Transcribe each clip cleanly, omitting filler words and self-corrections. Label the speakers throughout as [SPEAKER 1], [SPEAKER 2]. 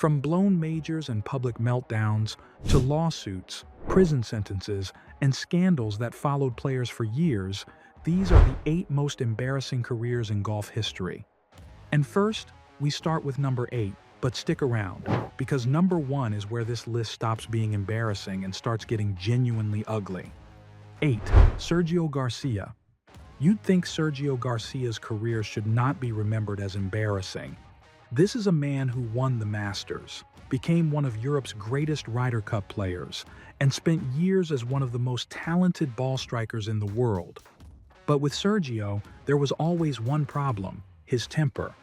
[SPEAKER 1] From blown majors and public meltdowns to lawsuits, prison sentences, and scandals that followed players for years, these are the 8 most embarrassing careers in golf history. And first, we start with number 8, but stick around, because number 1 is where this list stops being embarrassing and starts getting genuinely ugly. 8. Sergio Garcia. You'd think Sergio Garcia's career should not be remembered as embarrassing. This is a man who won the Masters, became one of Europe's greatest Ryder Cup players, and spent years as one of the most talented ball strikers in the world. But with Sergio, there was always one problem: his temper.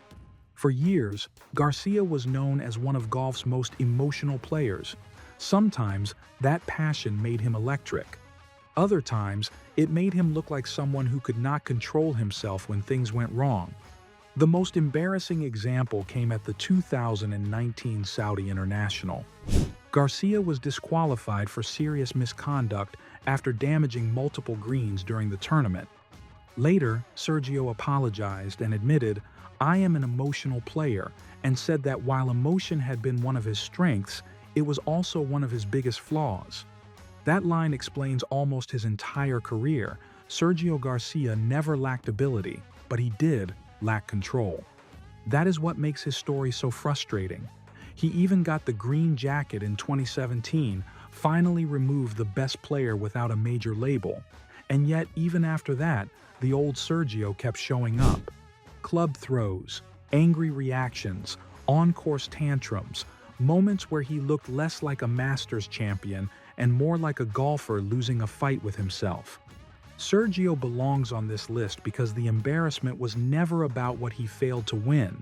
[SPEAKER 1] For years, Garcia was known as one of golf's most emotional players. Sometimes, that passion made him electric. Other times, it made him look like someone who could not control himself when things went wrong. The most embarrassing example came at the 2019 Saudi International. Garcia was disqualified for serious misconduct after damaging multiple greens during the tournament. Later, Sergio apologized and admitted, "I am an emotional player," and said that while emotion had been one of his strengths, it was also one of his biggest flaws. That line explains almost his entire career. Sergio Garcia never lacked ability, but he did lack control. That is what makes his story so frustrating. He even got the green jacket in 2017, finally removed the best player without a major label. And yet, even after that, the old Sergio kept showing up. Club throws, angry reactions, on-course tantrums, moments where he looked less like a Masters champion and more like a golfer losing a fight with himself. Sergio belongs on this list because the embarrassment was never about what he failed to win.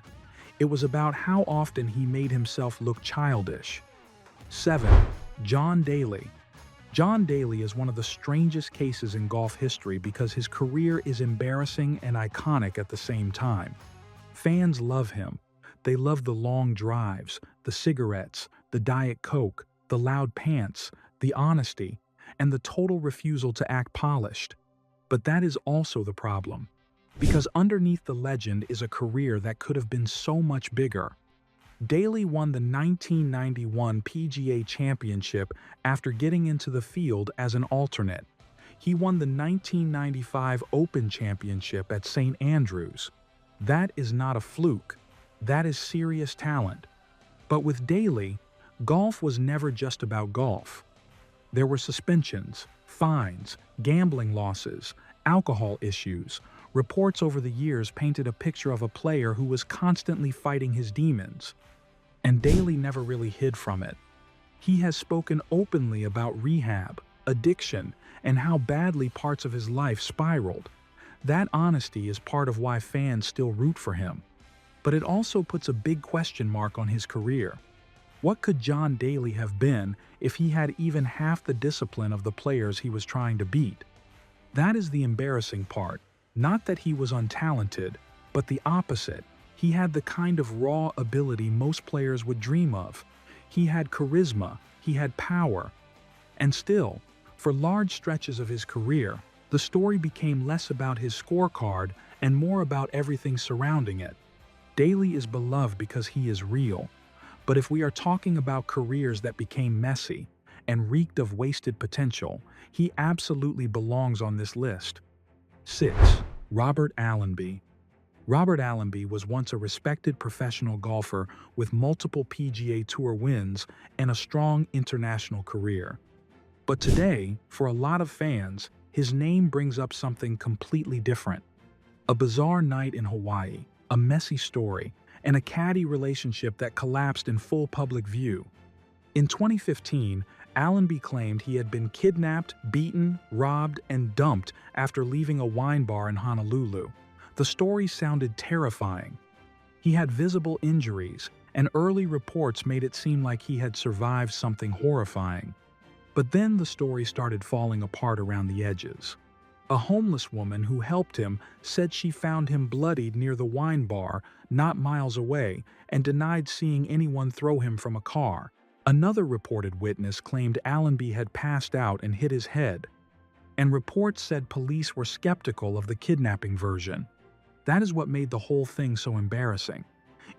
[SPEAKER 1] It was about how often he made himself look childish. 7. John Daly. John Daly is one of the strangest cases in golf history because his career is embarrassing and iconic at the same time. Fans love him. They love the long drives, the cigarettes, the Diet Coke, the loud pants, the honesty, and the total refusal to act polished. But that is also the problem, because underneath the legend is a career that could have been so much bigger. Daly won the 1991 PGA Championship after getting into the field as an alternate. He won the 1995 Open Championship at St. Andrews. That is not a fluke. That is serious talent. But with Daly, golf was never just about golf. There were suspensions, fines, gambling losses, alcohol issues. Reports over the years painted a picture of a player who was constantly fighting his demons. And Daly never really hid from it. He has spoken openly about rehab, addiction, and how badly parts of his life spiraled. That honesty is part of why fans still root for him. But it also puts a big question mark on his career. What could John Daly have been if he had even half the discipline of the players he was trying to beat? That is the embarrassing part. Not that he was untalented, but the opposite. He had the kind of raw ability most players would dream of. He had charisma, he had power. And still, for large stretches of his career, the story became less about his scorecard and more about everything surrounding it. Daly is beloved because he is real. But if we are talking about careers that became messy and reeked of wasted potential, he absolutely belongs on this list. 6. Robert Allenby. Robert Allenby was once a respected professional golfer with multiple PGA Tour wins and a strong international career. But today, for a lot of fans, his name brings up something completely different. A bizarre night in Hawaii, a messy story, and a caddy relationship that collapsed in full public view. In 2015, Allenby claimed he had been kidnapped, beaten, robbed, and dumped after leaving a wine bar in Honolulu. The story sounded terrifying. He had visible injuries, and early reports made it seem like he had survived something horrifying. But then the story started falling apart around the edges. A homeless woman who helped him said she found him bloodied near the wine bar, not miles away, and denied seeing anyone throw him from a car. Another reported witness claimed Allenby had passed out and hit his head. And reports said police were skeptical of the kidnapping version. That is what made the whole thing so embarrassing.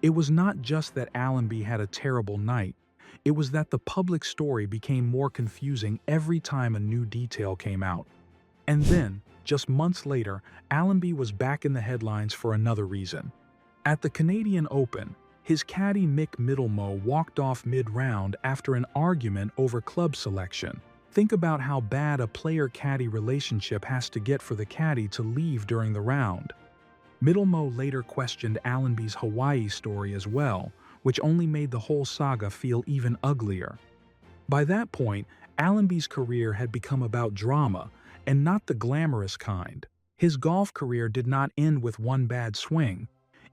[SPEAKER 1] It was not just that Allenby had a terrible night, it was that the public story became more confusing every time a new detail came out. And then, just months later, Allenby was back in the headlines for another reason. At the Canadian Open, his caddy Mick Middlemoe walked off mid-round after an argument over club selection. Think about how bad a player-caddy relationship has to get for the caddy to leave during the round. Middlemoe later questioned Allenby's Hawaii story as well, which only made the whole saga feel even uglier. By that point, Allenby's career had become about drama, and not the glamorous kind. His golf career did not end with one bad swing.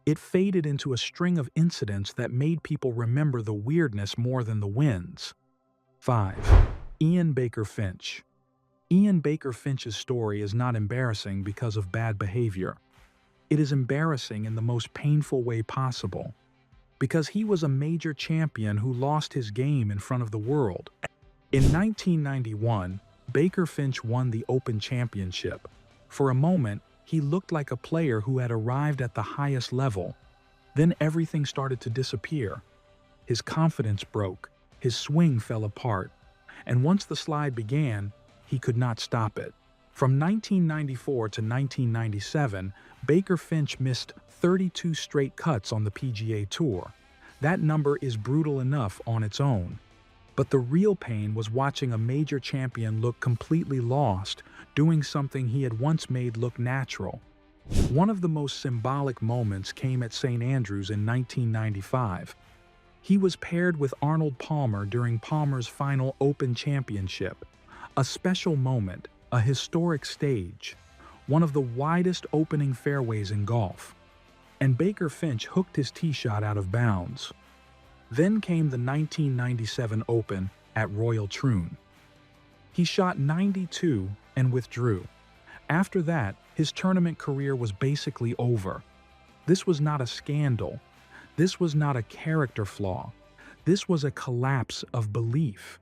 [SPEAKER 1] It faded into a string of incidents that made people remember the weirdness more than the wins. 5. Ian Baker Finch. Ian Baker Finch's story is not embarrassing because of bad behavior. It is embarrassing in the most painful way possible. Because he was a major champion who lost his game in front of the world. In 1991, Baker Finch won the Open Championship. For a moment, he looked like a player who had arrived at the highest level. Then everything started to disappear. His confidence broke, his swing fell apart, and once the slide began, he could not stop it. From 1994 to 1997, Baker Finch missed 32 straight cuts on the PGA Tour. That number is brutal enough on its own. But the real pain was watching a major champion look completely lost, doing something he had once made look natural. One of the most symbolic moments came at St. Andrews in 1995. He was paired with Arnold Palmer during Palmer's final Open Championship. A special moment, a historic stage, one of the widest opening fairways in golf. And Baker Finch hooked his tee shot out of bounds. Then came the 1997 Open at Royal Troon. He shot 92 and withdrew. After that, his tournament career was basically over. This was not a scandal. This was not a character flaw. This was a collapse of belief.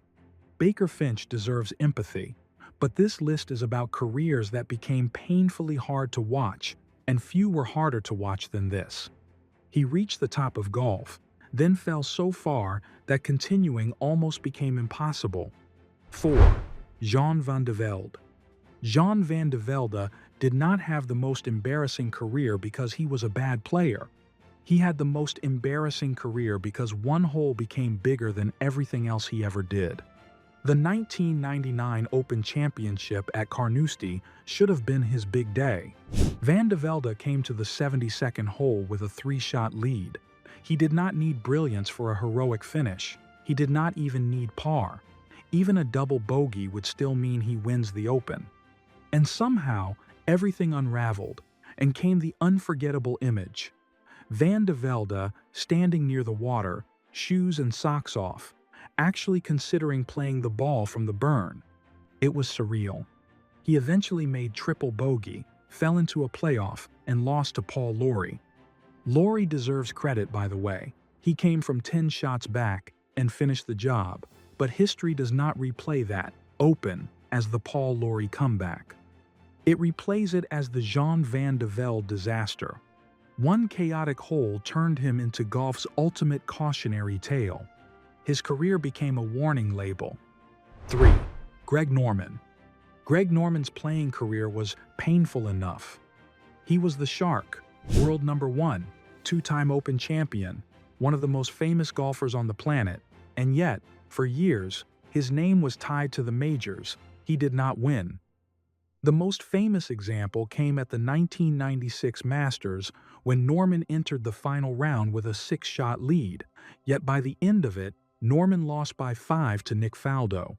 [SPEAKER 1] Baker Finch deserves empathy, but this list is about careers that became painfully hard to watch, and few were harder to watch than this. He reached the top of golf, then fell so far that continuing almost became impossible. 4. Jean van de Velde. Jean van de Velde did not have the most embarrassing career because he was a bad player. He had the most embarrassing career because one hole became bigger than everything else he ever did. The 1999 Open Championship at Carnoustie should have been his big day. Van de Velde came to the 72nd hole with a 3-shot lead. He did not need brilliance for a heroic finish. He did not even need par. Even a double bogey would still mean he wins the Open. And somehow, everything unraveled, and came the unforgettable image. Van de Velde, standing near the water, shoes and socks off, actually considering playing the ball from the burn. It was surreal. He eventually made triple bogey, fell into a playoff, and lost to Paul Lawrie. Lawrie deserves credit, by the way. He came from 10 shots back and finished the job, but history does not replay that Open as the Paul Lawrie comeback. It replays it as the Jean van de Velde disaster. One chaotic hole turned him into golf's ultimate cautionary tale. His career became a warning label. 3. Greg Norman. Greg Norman's playing career was painful enough. He was the Shark, world number 1, 2-time Open champion, one of the most famous golfers on the planet, and yet, for years, his name was tied to the majors. He did not win. The most famous example came at the 1996 Masters when Norman entered the final round with a 6-shot lead, yet by the end of it, Norman lost by 5 to Nick Faldo.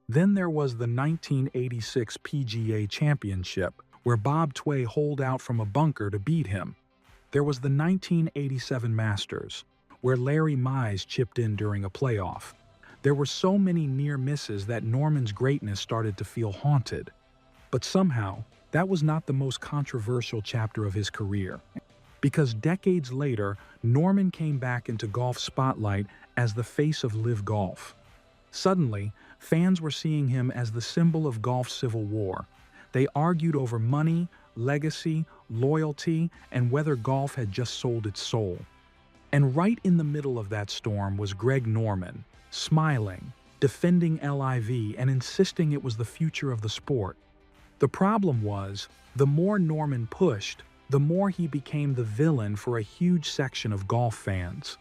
[SPEAKER 1] Then there was the 1986 PGA Championship, where Bob Tway holed out from a bunker to beat him. There was the 1987 Masters, where Larry Mize chipped in during a playoff. There were so many near misses that Norman's greatness started to feel haunted. But somehow, that was not the most controversial chapter of his career. Because decades later, Norman came back into golf spotlight as the face of LIV Golf. Suddenly, fans were seeing him as the symbol of golf's civil war. They argued over money, legacy, loyalty, and whether golf had just sold its soul. And right in the middle of that storm was Greg Norman, smiling, defending LIV and insisting it was the future of the sport. The problem was, the more Norman pushed, the more he became the villain for a huge section of golf fans.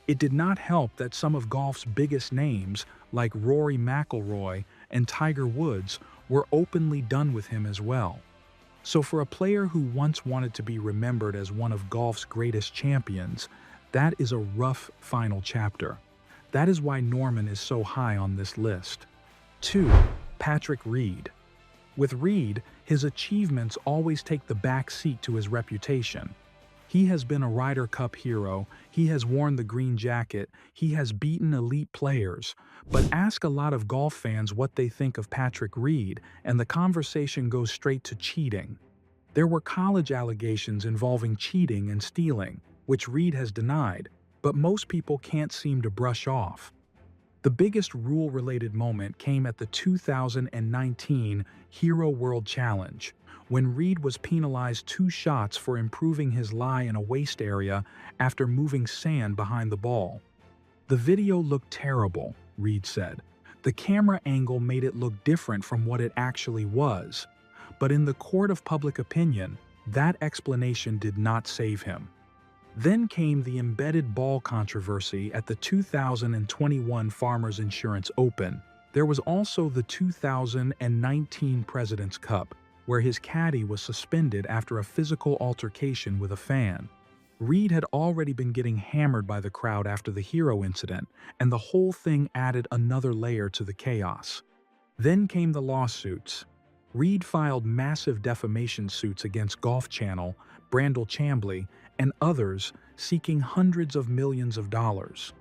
[SPEAKER 1] It did not help that some of golf's biggest names, like Rory McIlroy and Tiger Woods, were openly done with him as well. So for a player who once wanted to be remembered as one of golf's greatest champions, that is a rough final chapter. That is why Norman is so high on this list. 2. Patrick Reed. With Reed, his achievements always take the back seat to his reputation. He has been a Ryder Cup hero, he has worn the green jacket, he has beaten elite players. But ask a lot of golf fans what they think of Patrick Reed, and the conversation goes straight to cheating. There were college allegations involving cheating and stealing, which Reed has denied, but most people can't seem to brush off. The biggest rule-related moment came at the 2019 Hero World Challenge, when Reed was penalized 2 shots for improving his lie in a waist area after moving sand behind the ball. The video looked terrible, Reed said. The camera angle made it look different from what it actually was. But in the court of public opinion, that explanation did not save him. Then came the embedded ball controversy at the 2021 Farmers Insurance Open. There was also the 2019 President's Cup, where his caddy was suspended after a physical altercation with a fan. Reed had already been getting hammered by the crowd after the Hero incident, and the whole thing added another layer to the chaos. Then came the lawsuits. Reed filed massive defamation suits against Golf Channel, Brandel Chambly, and others, seeking hundreds of millions of dollars.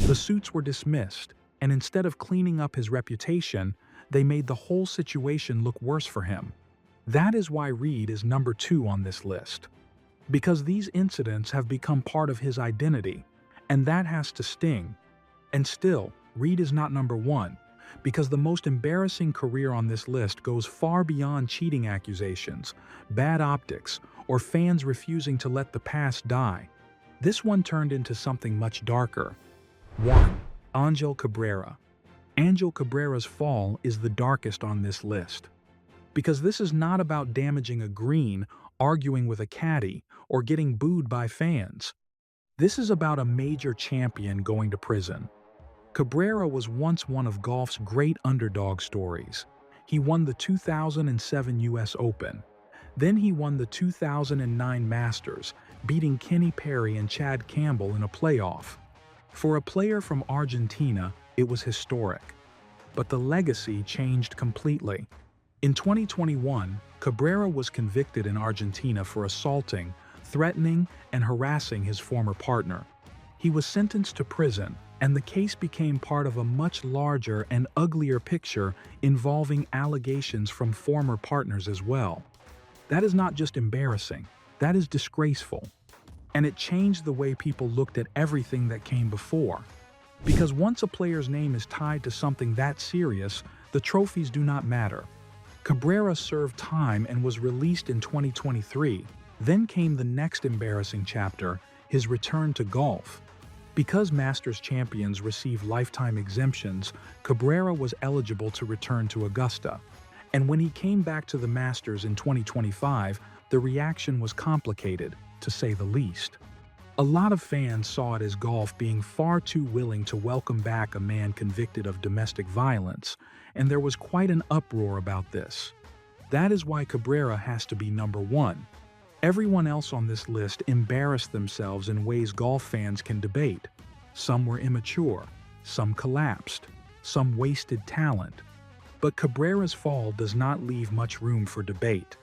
[SPEAKER 1] The suits were dismissed, and instead of cleaning up his reputation, they made the whole situation look worse for him. That is why Reed is number 2 on this list. Because these incidents have become part of his identity, and that has to sting. And still, Reed is not number 1, because the most embarrassing career on this list goes far beyond cheating accusations, bad optics, or fans refusing to let the past die. This one turned into something much darker. 1. Ángel Cabrera. Ángel Cabrera's fall is the darkest on this list. Because this is not about damaging a green, arguing with a caddy, or getting booed by fans. This is about a major champion going to prison. Cabrera was once one of golf's great underdog stories. He won the 2007 US Open. Then he won the 2009 Masters, beating Kenny Perry and Chad Campbell in a playoff. For a player from Argentina, it was historic. But the legacy changed completely. In 2021, Cabrera was convicted in Argentina for assaulting, threatening, and harassing his former partner. He was sentenced to prison, and the case became part of a much larger and uglier picture involving allegations from former partners as well. That is not just embarrassing, that is disgraceful. And it changed the way people looked at everything that came before. Because once a player's name is tied to something that serious, the trophies do not matter. Cabrera served time and was released in 2023. Then came the next embarrassing chapter, his return to golf. Because Masters champions receive lifetime exemptions, Cabrera was eligible to return to Augusta. And when he came back to the Masters in 2025, the reaction was complicated, to say the least. A lot of fans saw it as golf being far too willing to welcome back a man convicted of domestic violence, and there was quite an uproar about this. That is why Cabrera has to be number 1. Everyone else on this list embarrassed themselves in ways golf fans can debate. Some were immature, some collapsed, some wasted talent. But Cabrera's fall does not leave much room for debate.